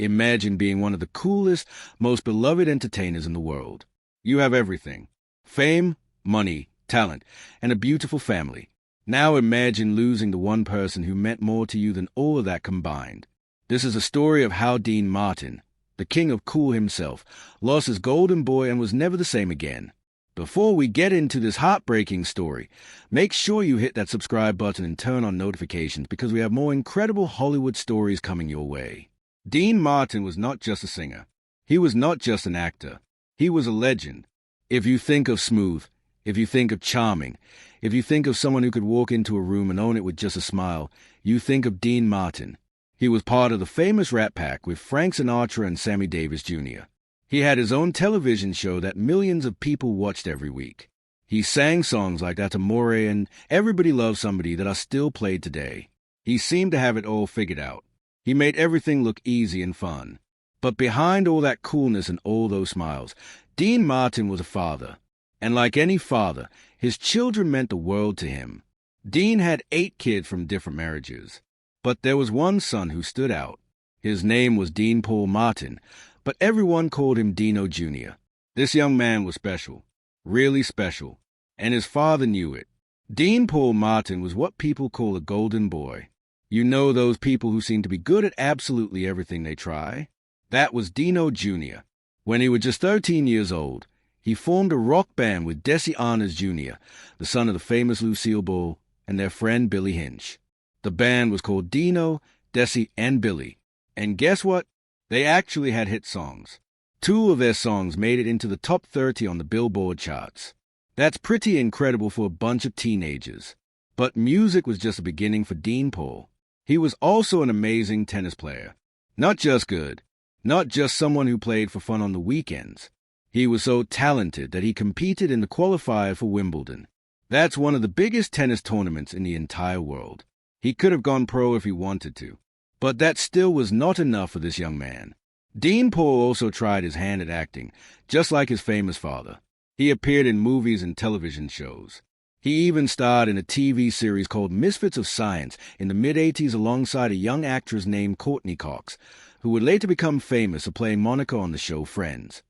Imagine being one of the coolest, most beloved entertainers in the world. You have everything: fame, money, talent, and a beautiful family. Now imagine losing the one person who meant more to you than all of that combined. This is a story of how Dean Martin, the king of cool himself, lost his golden boy and was never the same again. Before we get into this heartbreaking story, make sure you hit that subscribe button and turn on notifications because we have more incredible Hollywood stories coming your way. Dean Martin was not just a singer. He was not just an actor. He was a legend. If you think of smooth, if you think of charming, if you think of someone who could walk into a room and own it with just a smile, you think of Dean Martin. He was part of the famous Rat Pack with Frank Sinatra and Sammy Davis Jr. He had his own television show that millions of people watched every week. He sang songs like That Amore and Everybody Loves Somebody that are still played today. He seemed to have it all figured out. He made everything look easy and fun. But behind all that coolness and all those smiles, Dean Martin was a father. And like any father, his children meant the world to him. Dean had 8 kids from different marriages. But there was one son who stood out. His name was Dean Paul Martin, but everyone called him Dino Jr. This young man was special, really special, and his father knew it. Dean Paul Martin was what people call a golden boy. You know, those people who seem to be good at absolutely everything they try? That was Dino Jr. When he was just 13 years old, he formed a rock band with Desi Arnaz Jr., the son of the famous Lucille Ball, and their friend Billy Hinch. The band was called Dino, Desi, and Billy. And guess what? They actually had hit songs. 2 of their songs made it into the top 30 on the Billboard charts. That's pretty incredible for a bunch of teenagers. But music was just the beginning for Dean Paul. He was also an amazing tennis player. Not just good, not just someone who played for fun on the weekends. He was so talented that he competed in the qualifier for Wimbledon. That's one of the biggest tennis tournaments in the entire world. He could have gone pro if he wanted to. But that still was not enough for this young man. Dean Paul also tried his hand at acting, just like his famous father. He appeared in movies and television shows. He even starred in a TV series called Misfits of Science in the mid-'80s alongside a young actress named Courtney Cox, who would later become famous for playing Monica on the show Friends.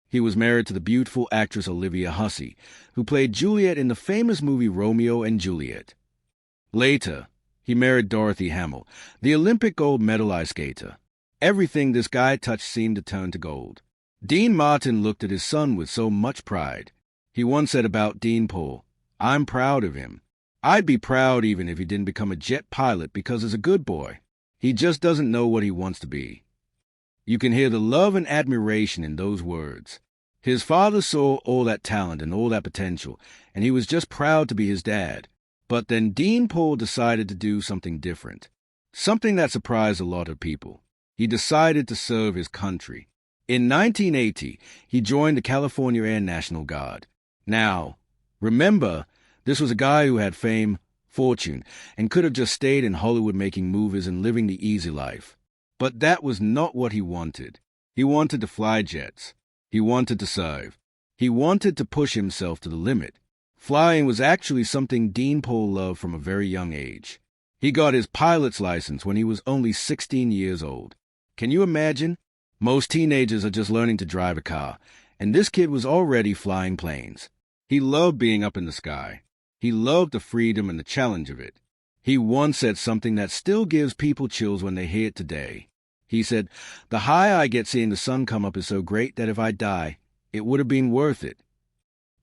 He was married to the beautiful actress Olivia Hussey, who played Juliet in the famous movie Romeo and Juliet. Later, he married Dorothy Hamill, the Olympic gold medal ice skater. Everything this guy touched seemed to turn to gold. Dean Martin looked at his son with so much pride. He once said about Dean Paul, "I'm proud of him. I'd be proud even if he didn't become a jet pilot because he's a good boy. He just doesn't know what he wants to be." You can hear the love and admiration in those words. His father saw all that talent and all that potential, and he was just proud to be his dad. But then Dean Paul decided to do something different, something that surprised a lot of people. He decided to serve his country. In 1980, he joined the California Air National Guard. Now, remember, this was a guy who had fame, fortune, and could have just stayed in Hollywood making movies and living the easy life. But that was not what he wanted. He wanted to fly jets. He wanted to serve. He wanted to push himself to the limit. Flying was actually something Dean Paul loved from a very young age. He got his pilot's license when he was only 16 years old. Can you imagine? Most teenagers are just learning to drive a car, and this kid was already flying planes. He loved being up in the sky. He loved the freedom and the challenge of it. He once said something that still gives people chills when they hear it today. He said, "The high I get seeing the sun come up is so great that if I die, it would have been worth it."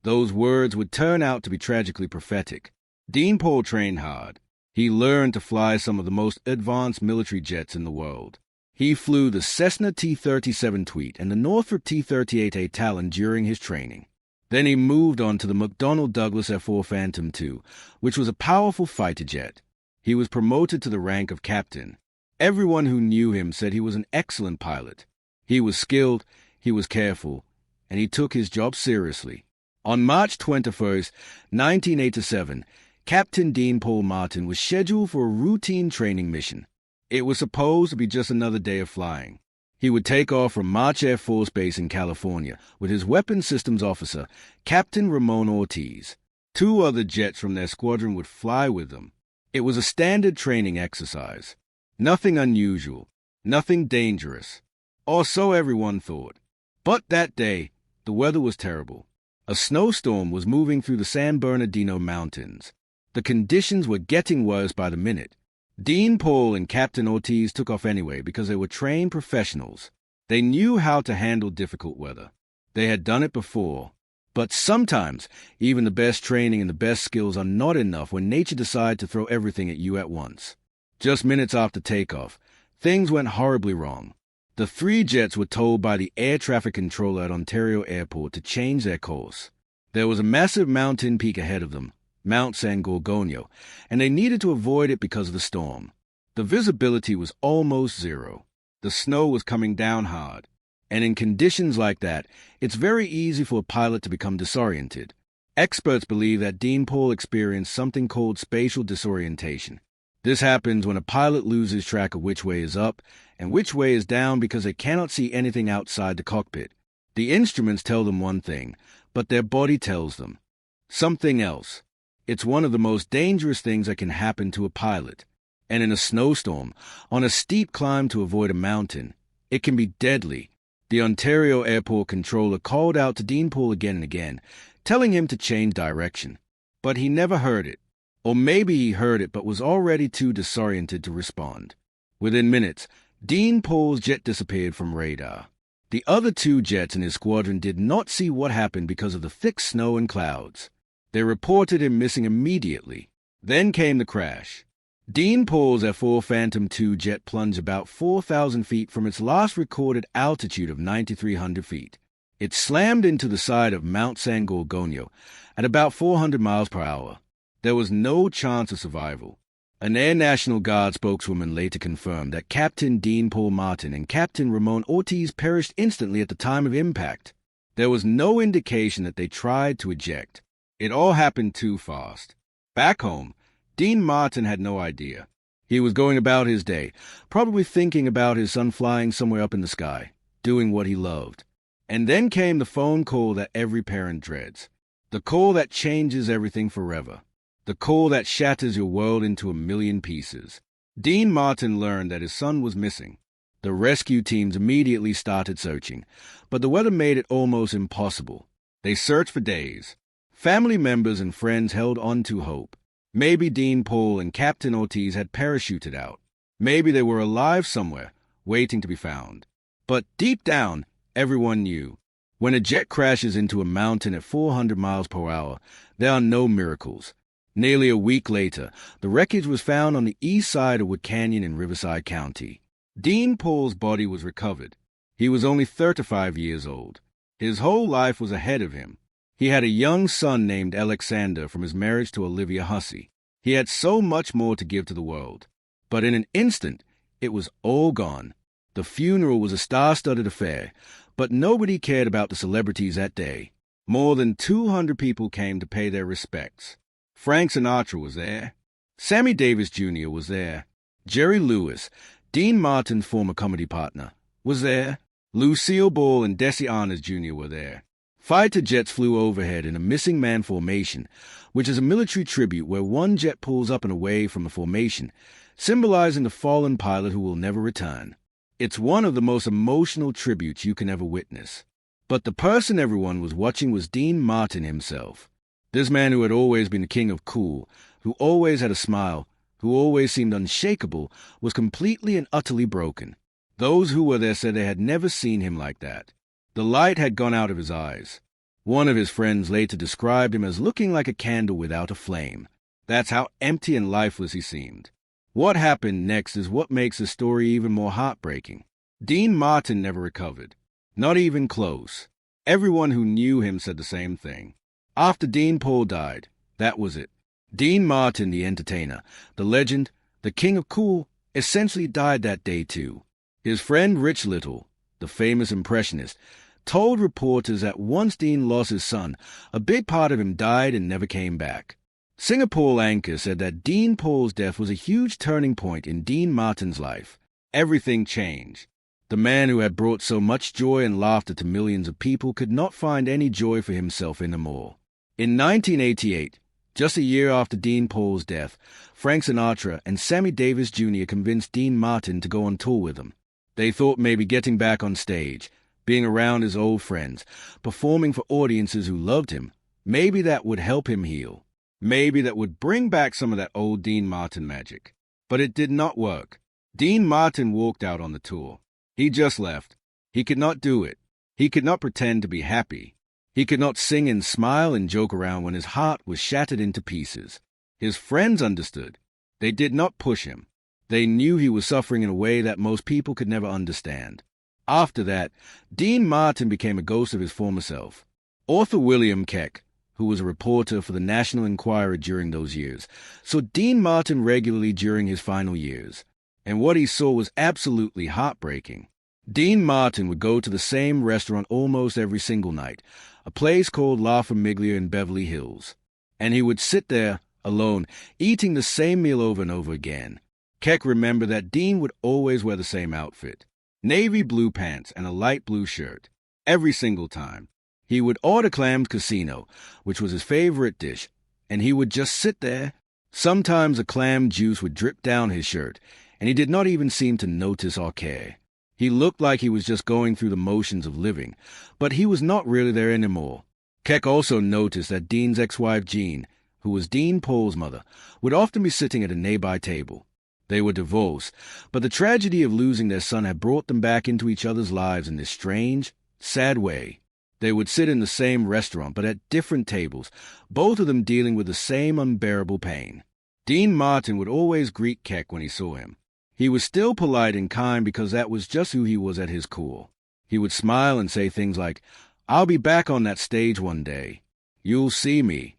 Those words would turn out to be tragically prophetic. Dean Paul trained hard. He learned to fly some of the most advanced military jets in the world. He flew the Cessna T-37 Tweet and the Northrop T-38A Talon during his training. Then he moved on to the McDonnell Douglas F-4 Phantom II, which was a powerful fighter jet. He was promoted to the rank of captain. Everyone who knew him said he was an excellent pilot. He was skilled, he was careful, and he took his job seriously. On March 21st, 1987, Captain Dean Paul Martin was scheduled for a routine training mission. It was supposed to be just another day of flying. He would take off from March Air Force Base in California with his weapons systems officer, Captain Ramon Ortiz. 2 other jets from their squadron would fly with them. It was a standard training exercise. Nothing unusual, Nothing dangerous. Or so everyone thought. But that day, the weather was terrible. A snowstorm was moving through the San Bernardino Mountains. The conditions were getting worse by the minute. Dean Paul and Captain Ortiz took off anyway because they were trained professionals. They knew how to handle difficult weather. They had done it before. But sometimes, even the best training and the best skills are not enough when nature decides to throw everything at you at once. Just minutes after takeoff, things went horribly wrong. The three jets were told by the air traffic controller at Ontario Airport to change their course. There was a massive mountain peak ahead of them, Mount San Gorgonio, and they needed to avoid it because of the storm. The visibility was almost zero. The snow was coming down hard. And in conditions like that, it's very easy for a pilot to become disoriented. Experts believe that Dean Paul experienced something called spatial disorientation. This happens when a pilot loses track of which way is up and which way is down because they cannot see anything outside the cockpit. The instruments tell them one thing, but their body tells them something else. It's one of the most dangerous things that can happen to a pilot. And in a snowstorm, on a steep climb to avoid a mountain, it can be deadly. The Ontario Airport controller called out to Dean Paul again and again, telling him to change direction. But he never heard it. Or maybe he heard it but was already too disoriented to respond. Within minutes, Dean Paul's jet disappeared from radar. The other two jets in his squadron did not see what happened because of the thick snow and clouds. They reported him missing immediately. Then came the crash. Dean Paul's F-4 Phantom II jet plunged about 4,000 feet from its last recorded altitude of 9,300 feet. It slammed into the side of Mount San Gorgonio at about 400 miles per hour. There was no chance of survival. An Air National Guard spokeswoman later confirmed that Captain Dean Paul Martin and Captain Ramon Ortiz perished instantly at the time of impact. There was no indication that they tried to eject. It all happened too fast. Back home, Dean Martin had no idea. He was going about his day, probably thinking about his son flying somewhere up in the sky, doing what he loved. And then came the phone call that every parent dreads. The call that changes everything forever. The call that shatters your world into a million pieces. Dean Martin learned that his son was missing. The rescue teams immediately started searching, but the weather made it almost impossible. They searched for days. Family members and friends held on to hope. Maybe Dean Paul and Captain Ortiz had parachuted out. Maybe they were alive somewhere, waiting to be found. But deep down, everyone knew. When a jet crashes into a mountain at 400 miles per hour, there are no miracles. Nearly a week later, the wreckage was found on the east side of Wood Canyon in Riverside County. Dean Paul's body was recovered. He was only 35 years old. His whole life was ahead of him. He had a young son named Alexander from his marriage to Olivia Hussey. He had so much more to give to the world. But in an instant, it was all gone. The funeral was a star-studded affair, but nobody cared about the celebrities that day. More than 200 people came to pay their respects. Frank Sinatra was there. Sammy Davis Jr. was there. Jerry Lewis, Dean Martin's former comedy partner, was there. Lucille Ball and Desi Arnaz Jr. were there. Fighter jets flew overhead in a missing man formation, which is a military tribute where one jet pulls up and away from the formation, symbolizing the fallen pilot who will never return. It's one of the most emotional tributes you can ever witness. But the person everyone was watching was Dean Martin himself. This man who had always been the king of cool, who always had a smile, who always seemed unshakable, was completely and utterly broken. Those who were there said they had never seen him like that. The light had gone out of his eyes. One of his friends later described him as looking like a candle without a flame. That's how empty and lifeless he seemed. What happened next is what makes the story even more heartbreaking. Dean Martin never recovered. Not even close. Everyone who knew him said the same thing. After Dean Paul died, that was it. Dean Martin, the entertainer, the legend, the king of cool, essentially died that day too. His friend Rich Little, the famous impressionist, told reporters that once Dean lost his son, a big part of him died and never came back. Singapore anchor said that Dean Paul's death was a huge turning point in Dean Martin's life. Everything changed. The man who had brought so much joy and laughter to millions of people could not find any joy for himself anymore. In 1988, just a year after Dean Paul's death, Frank Sinatra and Sammy Davis Jr. convinced Dean Martin to go on tour with them. They thought maybe getting back on stage, being around his old friends, performing for audiences who loved him, maybe that would help him heal. Maybe that would bring back some of that old Dean Martin magic. But it did not work. Dean Martin walked out on the tour. He just left. He could not do it. He could not pretend to be happy. He could not sing and smile and joke around when his heart was shattered into pieces. His friends understood. They did not push him. They knew he was suffering in a way that most people could never understand. After that, Dean Martin became a ghost of his former self. Author William Keck, who was a reporter for the National Enquirer during those years, saw Dean Martin regularly during his final years. And what he saw was absolutely heartbreaking. Dean Martin would go to the same restaurant almost every single night, a place called La Famiglia in Beverly Hills. And he would sit there, alone, eating the same meal over and over again. Keck remembered that Dean would always wear the same outfit, navy blue pants and a light blue shirt, every single time. He would order clam casino, which was his favorite dish, and he would just sit there. Sometimes a clam juice would drip down his shirt, and he did not even seem to notice or care. He looked like he was just going through the motions of living, but he was not really there anymore. Keck also noticed that Dean's ex-wife Jean, who was Dean Paul's mother, would often be sitting at a nearby table. They were divorced, but the tragedy of losing their son had brought them back into each other's lives in this strange, sad way. They would sit in the same restaurant, but at different tables, both of them dealing with the same unbearable pain. Dean Martin would always greet Keck when he saw him. He was still polite and kind because that was just who he was at his core. He would smile and say things like, "I'll be back on that stage one day. You'll see me."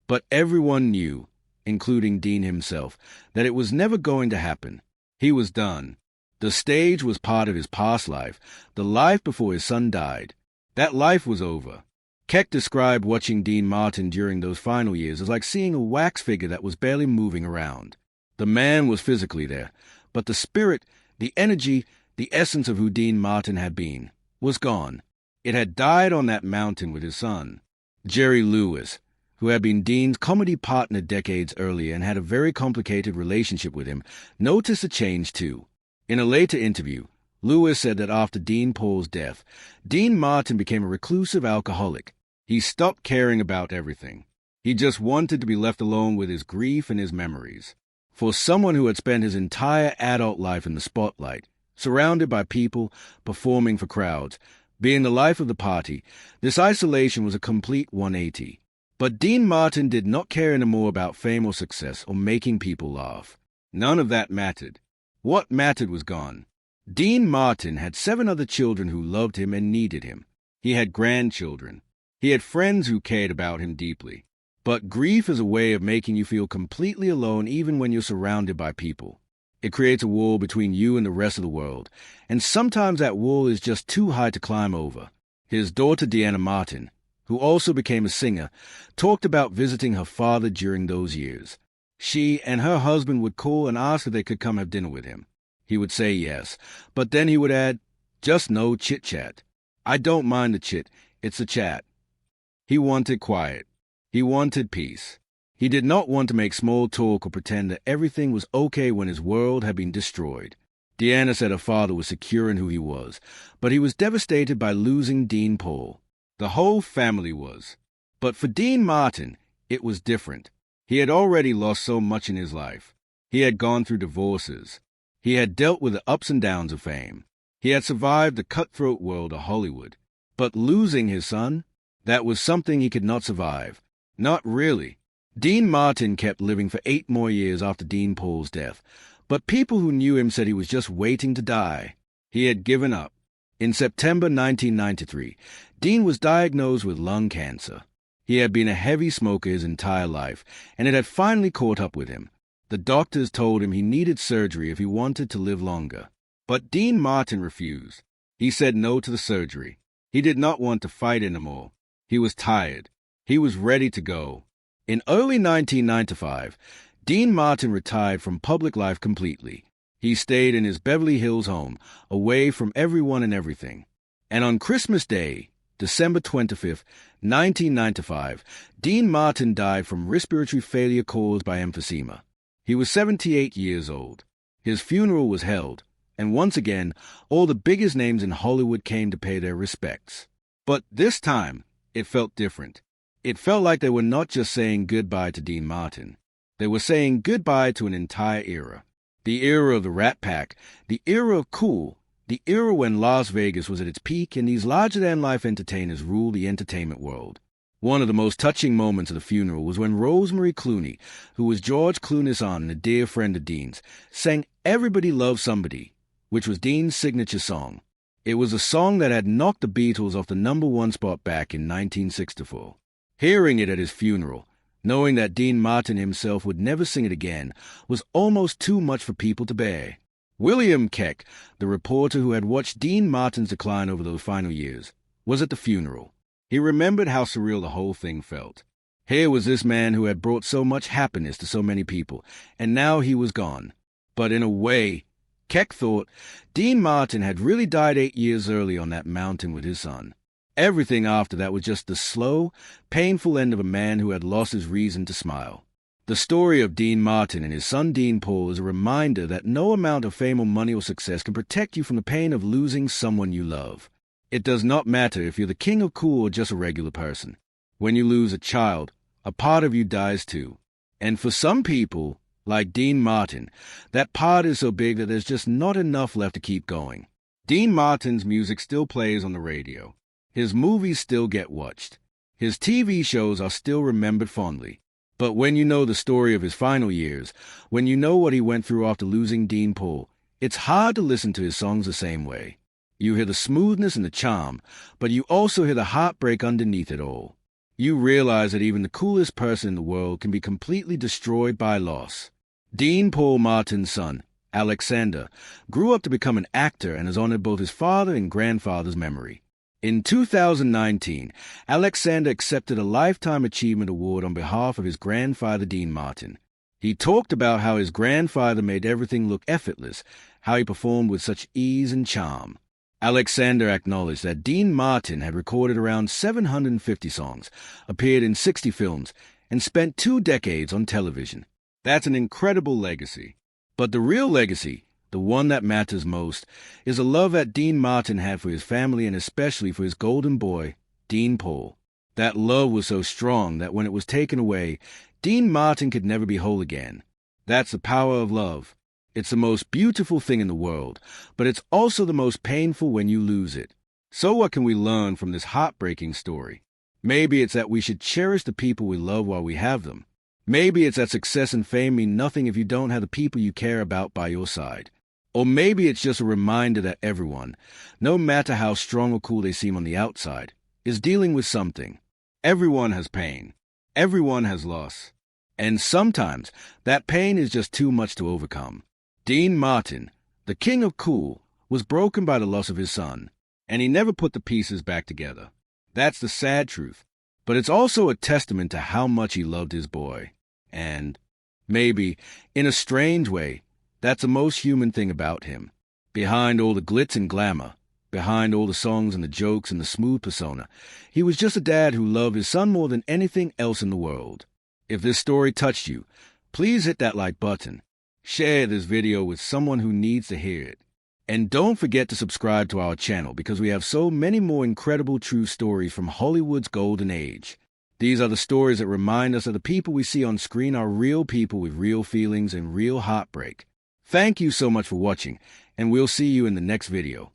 But everyone knew, including Dean himself, that it was never going to happen. He was done. The stage was part of his past life, the life before his son died. That life was over. Keck described watching Dean Martin during those final years as like seeing a wax figure that was barely moving around. The man was physically there, but the spirit, the energy, the essence of who Dean Martin had been, was gone. It had died on that mountain with his son. Jerry Lewis, who had been Dean's comedy partner decades earlier and had a very complicated relationship with him, noticed a change too. In a later interview, Lewis said that after Dean Paul's death, Dean Martin became a reclusive alcoholic. He stopped caring about everything. He just wanted to be left alone with his grief and his memories. For someone who had spent his entire adult life in the spotlight, surrounded by people, performing for crowds, being the life of the party, this isolation was a complete 180. But Dean Martin did not care anymore about fame or success or making people laugh. None of that mattered. What mattered was gone. Dean Martin had 7 other children who loved him and needed him. He had grandchildren. He had friends who cared about him deeply. But grief is a way of making you feel completely alone even when you're surrounded by people. It creates a wall between you and the rest of the world, and sometimes that wall is just too high to climb over. His daughter Deanna Martin, who also became a singer, talked about visiting her father during those years. She and her husband would call and ask if they could come have dinner with him. He would say yes, but then he would add, "Just no chit-chat. I don't mind the chit, it's a chat." He wanted quiet. He wanted peace. He did not want to make small talk or pretend that everything was okay when his world had been destroyed. Deanna said her father was secure in who he was, but he was devastated by losing Dean Paul. The whole family was. But for Dean Martin, it was different. He had already lost so much in his life. He had gone through divorces. He had dealt with the ups and downs of fame. He had survived the cutthroat world of Hollywood. But losing his son, that was something he could not survive. Not really. Dean Martin kept living for 8 more years after Dean Paul's death, but people who knew him said he was just waiting to die. He had given up. In September 1993, Dean was diagnosed with lung cancer. He had been a heavy smoker his entire life, and it had finally caught up with him. The doctors told him he needed surgery if he wanted to live longer. But Dean Martin refused. He said no to the surgery. He did not want to fight anymore. He was tired. He was ready to go. In early 1995, Dean Martin retired from public life completely. He stayed in his Beverly Hills home, away from everyone and everything. And on Christmas Day, December 25th, 1995, Dean Martin died from respiratory failure caused by emphysema. He was 78 years old. His funeral was held, And once again, all the biggest names in Hollywood came to pay their respects. But this time, it felt different. It felt like they were not just saying goodbye to Dean Martin. They were saying goodbye to an entire era. The era of the Rat Pack, the era of cool, the era when Las Vegas was at its peak and these larger-than-life entertainers ruled the entertainment world. One of the most touching moments of the funeral was when Rosemary Clooney, who was George Clooney's aunt and a dear friend of Dean's, sang Everybody Loves Somebody, which was Dean's signature song. It was a song that had knocked the Beatles off the #1 spot back in 1964. Hearing it at his funeral, knowing that Dean Martin himself would never sing it again, was almost too much for people to bear. William Keck, the reporter who had watched Dean Martin's decline over those final years, was at the funeral. He remembered how surreal the whole thing felt. Here was this man who had brought so much happiness to so many people, and now he was gone. But in a way, Keck thought Dean Martin had really died 8 years early on that mountain with his son. Everything after that was just the slow, painful end of a man who had lost his reason to smile. The story of Dean Martin and his son Dean Paul is a reminder that no amount of fame or money or success can protect you from the pain of losing someone you love. It does not matter if you're the king of cool or just a regular person. When you lose a child, a part of you dies too. And for some people, like Dean Martin, that part is so big that there's just not enough left to keep going. Dean Martin's music still plays on the radio. His movies still get watched. His TV shows are still remembered fondly. But when you know the story of his final years, when you know what he went through after losing Dean Paul, it's hard to listen to his songs the same way. You hear the smoothness and the charm, but you also hear the heartbreak underneath it all. You realize that even the coolest person in the world can be completely destroyed by loss. Dean Paul Martin's son, Alexander, grew up to become an actor and has honored both his father and grandfather's memory. In 2019, Alexander accepted a Lifetime Achievement Award on behalf of his grandfather Dean Martin. He talked about how his grandfather made everything look effortless, how he performed with such ease and charm. Alexander acknowledged that Dean Martin had recorded around 750 songs, appeared in 60 films, and spent 2 decades on television. That's an incredible legacy. But the real legacy, the one that matters most, is the love that Dean Martin had for his family and especially for his golden boy, Dean Paul. That love was so strong that when it was taken away, Dean Martin could never be whole again. That's the power of love. It's the most beautiful thing in the world, but it's also the most painful when you lose it. So what can we learn from this heartbreaking story? Maybe it's that we should cherish the people we love while we have them. Maybe it's that success and fame mean nothing if you don't have the people you care about by your side. Or maybe it's just a reminder that everyone, no matter how strong or cool they seem on the outside, is dealing with something. Everyone has pain. Everyone has loss. And sometimes that pain is just too much to overcome. Dean Martin, the king of cool, was broken by the loss of his son, and he never put the pieces back together. That's the sad truth. But it's also a testament to how much he loved his boy. And, maybe, in a strange way, that's the most human thing about him. Behind all the glitz and glamour, behind all the songs and the jokes and the smooth persona, he was just a dad who loved his son more than anything else in the world. If this story touched you, please hit that like button. Share this video with someone who needs to hear it. And don't forget to subscribe to our channel because we have so many more incredible true stories from Hollywood's golden age. These are the stories that remind us that the people we see on screen are real people with real feelings and real heartbreak. Thank you so much for watching, and we'll see you in the next video.